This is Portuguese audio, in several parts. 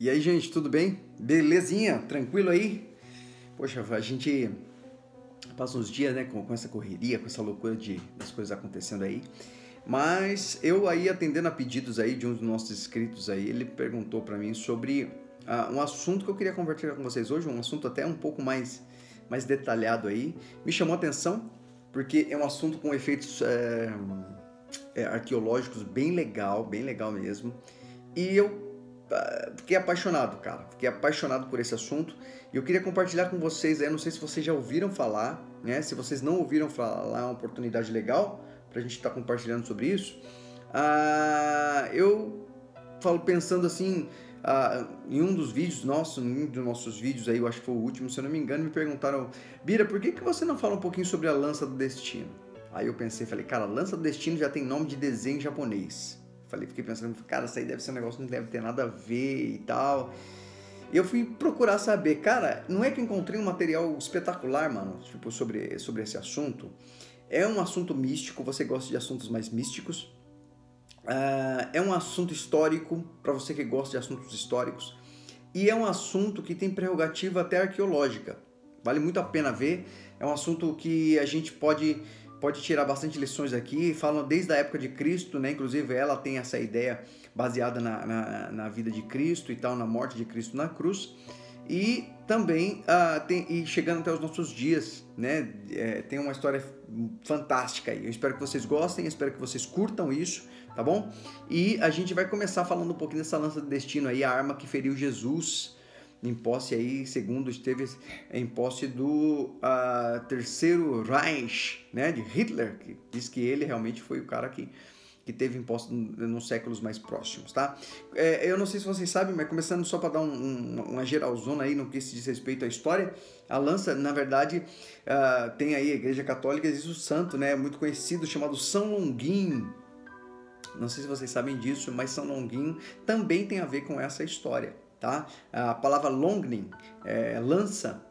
E aí, gente, tudo bem? Belezinha? Tranquilo aí? Poxa, a gente passa uns dias, né, com essa correria, com essa loucura das coisas acontecendo aí. Mas eu aí, atendendo a pedidos aí de um dos nossos inscritos aí, ele perguntou para mim sobre um assunto que eu queria compartilhar com vocês hoje, um assunto até um pouco mais detalhado aí. Me chamou a atenção porque é um assunto com efeitos arqueológicos bem legal mesmo. E eu fiquei apaixonado, cara. Fiquei apaixonado por esse assunto. E eu queria compartilhar com vocês aí. Não sei se vocês já ouviram falar, né? Se vocês não ouviram falar, é uma oportunidade legal pra gente estar compartilhando sobre isso. Eu falo pensando assim, em um dos vídeos nossos vídeos aí, eu acho que foi o último, se eu não me engano, me perguntaram: Bira, por que você não fala um pouquinho sobre a Lança do Destino? Aí eu pensei, falei, cara, Lança do Destino já tem nome de desenho japonês. Fiquei pensando, cara, isso aí deve ser um negócio que não deve ter nada a ver e tal. E eu fui procurar saber, cara, não é que eu encontrei um material espetacular, mano, tipo, sobre esse assunto. É um assunto místico, você gosta de assuntos mais místicos. É um assunto histórico, para você que gosta de assuntos históricos. E é um assunto que tem prerrogativa até arqueológica. Vale muito a pena ver. É um assunto que a gente pode tirar bastante lições aqui, falam desde a época de Cristo, né? Inclusive ela tem essa ideia baseada na vida de Cristo e tal, na morte de Cristo na cruz, e também chegando até os nossos dias, né? Tem uma história fantástica aí. Eu espero que vocês gostem, espero que vocês curtam isso, tá bom? E a gente vai começar falando um pouquinho dessa lança do destino aí, a arma que feriu Jesus, em posse aí, segundo esteve em posse do Terceiro Reich, né, de Hitler, que diz que ele realmente foi o cara que teve em posse nos séculos mais próximos, tá? Eu não sei se vocês sabem, mas começando só para dar uma geralzona aí no que se diz respeito à história, a lança, na verdade, tem aí a Igreja Católica, existe o santo, né, muito conhecido, chamado São Longuinho. Não sei se vocês sabem disso, mas São Longuinho também tem a ver com essa história. Tá? A palavra Longning é lança,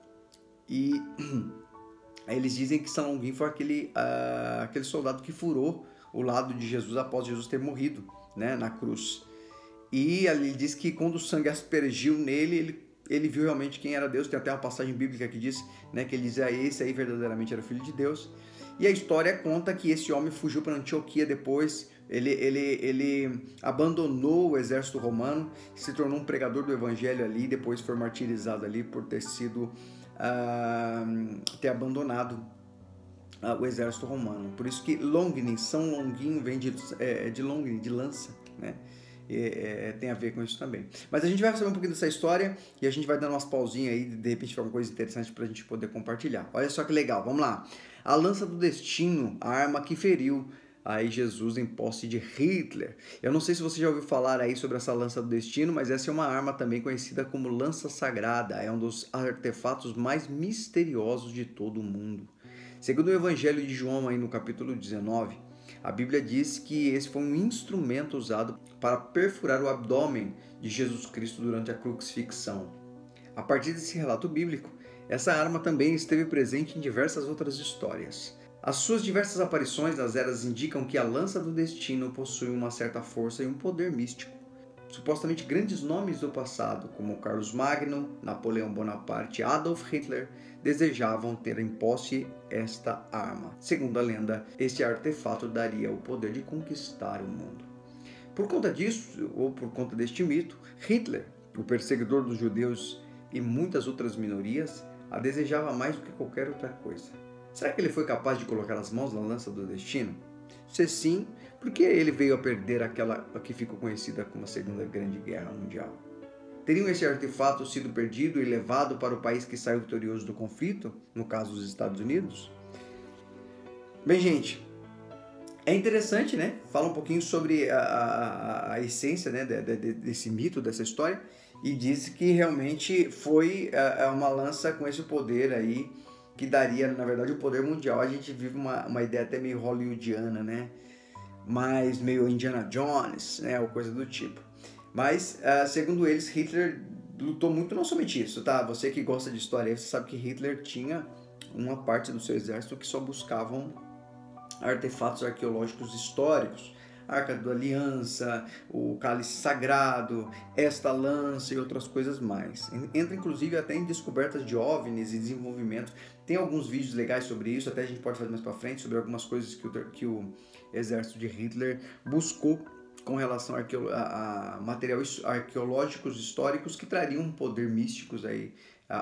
e eles dizem que São Longuinho foi aquele soldado que furou o lado de Jesus após Jesus ter morrido, né, na cruz. E ele diz que quando o sangue aspergiu nele, ele viu realmente quem era Deus. Tem até uma passagem bíblica que diz, né, que ele diz: esse aí verdadeiramente era o Filho de Deus. E a história conta que esse homem fugiu para Antioquia depois. Ele abandonou o exército romano, se tornou um pregador do evangelho ali, depois foi martirizado ali por ter abandonado o exército romano. Por isso que Longning, São Longuinho, vem de Longning, de lança, né? Tem a ver com isso também. Mas a gente vai saber um pouquinho dessa história e a gente vai dando umas pausinhas aí, de repente for uma coisa interessante pra gente poder compartilhar. Olha só que legal, vamos lá. A lança do destino, a arma que feriu aí Jesus em posse de Hitler. Eu não sei se você já ouviu falar aí sobre essa lança do destino, mas essa é uma arma também conhecida como lança sagrada. É um dos artefatos mais misteriosos de todo o mundo. Segundo o Evangelho de João, aí no capítulo 19, a Bíblia diz que esse foi um instrumento usado para perfurar o abdômen de Jesus Cristo durante a crucifixão. A partir desse relato bíblico, essa arma também esteve presente em diversas outras histórias. As suas diversas aparições nas eras indicam que a lança do destino possui uma certa força e um poder místico. Supostamente grandes nomes do passado, como Carlos Magno, Napoleão Bonaparte e Adolf Hitler, desejavam ter em posse esta arma. Segundo a lenda, este artefato daria o poder de conquistar o mundo. Por conta disso, ou por conta deste mito, Hitler, o perseguidor dos judeus e muitas outras minorias, a desejava mais do que qualquer outra coisa. Será que ele foi capaz de colocar as mãos na lança do destino? Se sim, por que ele veio a perder aquela que ficou conhecida como a Segunda Grande Guerra Mundial? Teriam esse artefato sido perdido e levado para o país que saiu vitorioso do conflito, no caso os Estados Unidos? Bem, gente, é interessante, né? Fala um pouquinho sobre a essência, né, desse mito, dessa história, e diz que realmente foi uma lança com esse poder aí, que daria, na verdade, o poder mundial. A gente vive uma ideia até meio hollywoodiana, né? Mas meio Indiana Jones, né? Ou coisa do tipo. Mas, segundo eles, Hitler lutou muito, não somente isso, tá? Você que gosta de história, você sabe que Hitler tinha uma parte do seu exército que só buscavam artefatos arqueológicos históricos. a Arca da Aliança, o Cálice Sagrado, esta lança e outras coisas mais. Entra inclusive até em descobertas de OVNIs e desenvolvimento. Tem alguns vídeos legais sobre isso, até a gente pode fazer mais para frente, sobre algumas coisas que o exército de Hitler buscou com relação a materiais arqueológicos históricos que trariam um poder místicos aí,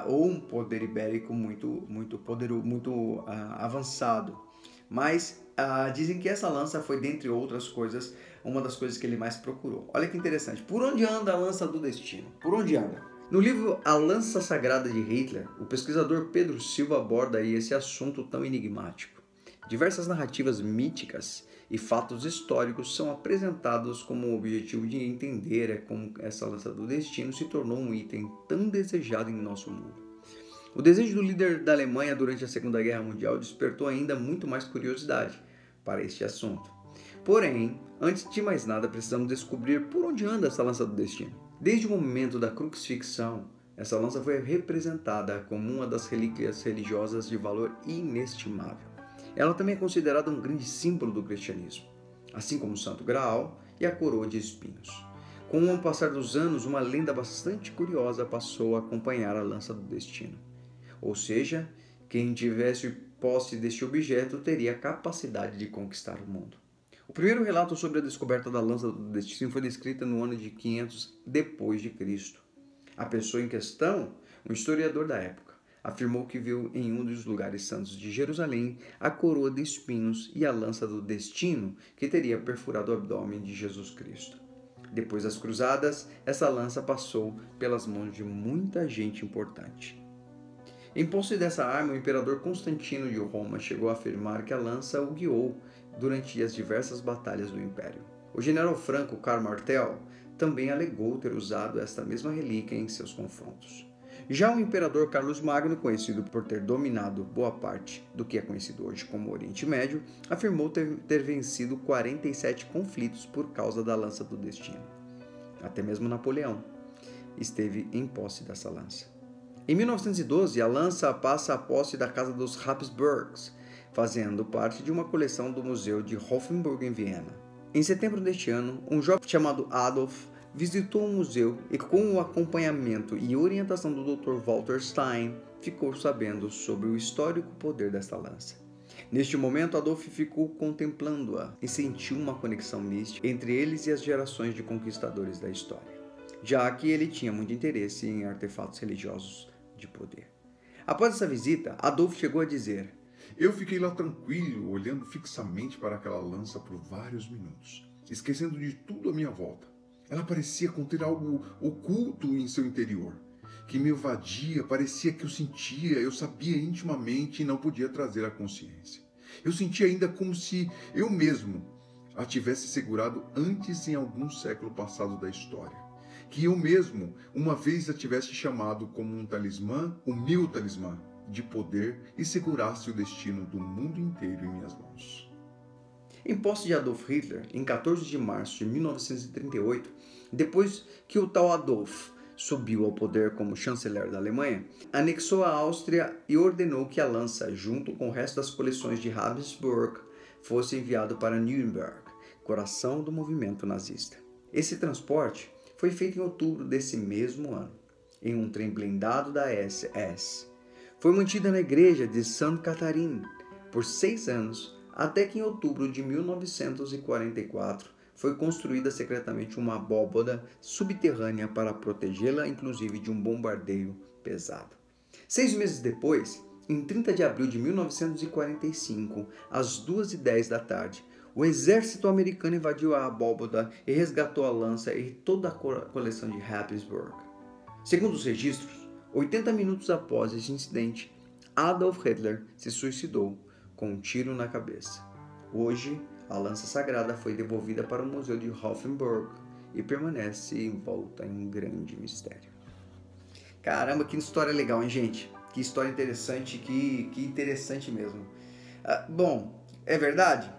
ou um poder ibérico muito poderoso, muito avançado. Mas dizem que essa lança foi, dentre outras coisas, uma das coisas que ele mais procurou. Olha que interessante. Por onde anda a lança do destino? Por onde anda? No livro A Lança Sagrada de Hitler, o pesquisador Pedro Silva aborda aí esse assunto tão enigmático. Diversas narrativas míticas e fatos históricos são apresentados como o objetivo de entender como essa lança do destino se tornou um item tão desejado em nosso mundo. O desejo do líder da Alemanha durante a Segunda Guerra Mundial despertou ainda muito mais curiosidade para este assunto. Porém, antes de mais nada, precisamos descobrir por onde anda essa lança do destino. Desde o momento da crucifixão, essa lança foi representada como uma das relíquias religiosas de valor inestimável. Ela também é considerada um grande símbolo do cristianismo, assim como o Santo Graal e a coroa de espinhos. Com o passar dos anos, uma lenda bastante curiosa passou a acompanhar a lança do destino. Ou seja, quem tivesse posse deste objeto teria a capacidade de conquistar o mundo. O primeiro relato sobre a descoberta da lança do destino foi descrita no ano de 500 depois de Cristo. A pessoa em questão, um historiador da época, afirmou que viu em um dos lugares santos de Jerusalém a coroa de espinhos e a lança do destino que teria perfurado o abdômen de Jesus Cristo. Depois das cruzadas, essa lança passou pelas mãos de muita gente importante. Em posse dessa arma, o imperador Constantino de Roma chegou a afirmar que a lança o guiou durante as diversas batalhas do império. O general franco Karl Martel também alegou ter usado esta mesma relíquia em seus confrontos. Já o imperador Carlos Magno, conhecido por ter dominado boa parte do que é conhecido hoje como Oriente Médio, afirmou ter vencido 47 conflitos por causa da lança do destino. Até mesmo Napoleão esteve em posse dessa lança. Em 1912, a lança passa à posse da Casa dos Habsburgs, fazendo parte de uma coleção do Museu de Hofburg em Viena. Em setembro deste ano, um jovem chamado Adolf visitou o museu e, com o acompanhamento e orientação do Dr. Walter Stein, ficou sabendo sobre o histórico poder desta lança. Neste momento, Adolf ficou contemplando-a e sentiu uma conexão mística entre eles e as gerações de conquistadores da história, já que ele tinha muito interesse em artefatos religiosos de poder. Após essa visita, Adolf chegou a dizer: "Eu fiquei lá tranquilo, olhando fixamente para aquela lança por vários minutos, esquecendo de tudo à minha volta. Ela parecia conter algo oculto em seu interior, que me evadia, parecia que eu sentia, eu sabia intimamente e não podia trazer à consciência. Eu sentia ainda como se eu mesmo a tivesse segurado antes em algum século passado da história, que eu mesmo uma vez a tivesse chamado como um talismã, o meu talismã de poder, e segurasse o destino do mundo inteiro em minhas mãos." Em posse de Adolf Hitler, em 14 de março de 1938, depois que o tal Adolf subiu ao poder como chanceler da Alemanha, anexou a Áustria e ordenou que a lança, junto com o resto das coleções de Habsburg, fosse enviado para Nuremberg, coração do movimento nazista. Esse transporte foi feito em outubro desse mesmo ano, em um trem blindado da SS. Foi mantida na igreja de St. Catherine por 6 anos, até que em outubro de 1944 foi construída secretamente uma abóbada subterrânea para protegê-la, inclusive de um bombardeio pesado. 6 meses depois, em 30 de abril de 1945, às 2h10 da tarde, o exército americano invadiu a abóbada e resgatou a lança e toda a coleção de Habsburg. Segundo os registros, 80 minutos após esse incidente, Adolf Hitler se suicidou com um tiro na cabeça. Hoje, a lança sagrada foi devolvida para o Museu de Hofburg e permanece envolta em um grande mistério. Caramba, que história legal, hein, gente? Que história interessante, que interessante mesmo. Bom, é verdade?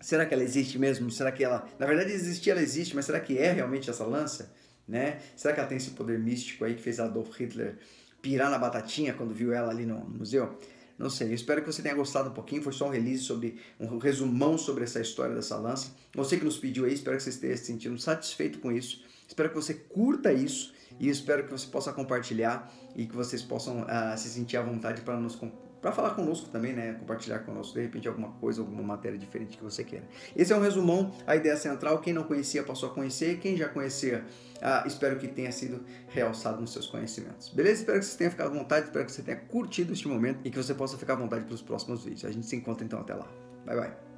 Será que ela existe mesmo? Será que ela... Na verdade, existir ela existe, mas será que é realmente essa lança? Né? Será que ela tem esse poder místico aí que fez Adolf Hitler pirar na batatinha quando viu ela ali no museu? Não sei, eu espero que você tenha gostado um pouquinho, foi só um resumão sobre essa história dessa lança. Você que nos pediu aí, espero que você esteja se sentindo satisfeito com isso, espero que você curta isso e espero que você possa compartilhar e que vocês possam se sentir à vontade para falar conosco também, né? Compartilhar conosco, de repente, alguma coisa, alguma matéria diferente que você queira. Esse é um resumão, a ideia central. Quem não conhecia passou a conhecer. Quem já conhecia, espero que tenha sido realçado nos seus conhecimentos. Beleza? Espero que você tenha ficado à vontade, espero que você tenha curtido este momento e que você possa ficar à vontade para os próximos vídeos. A gente se encontra então até lá. Bye, bye.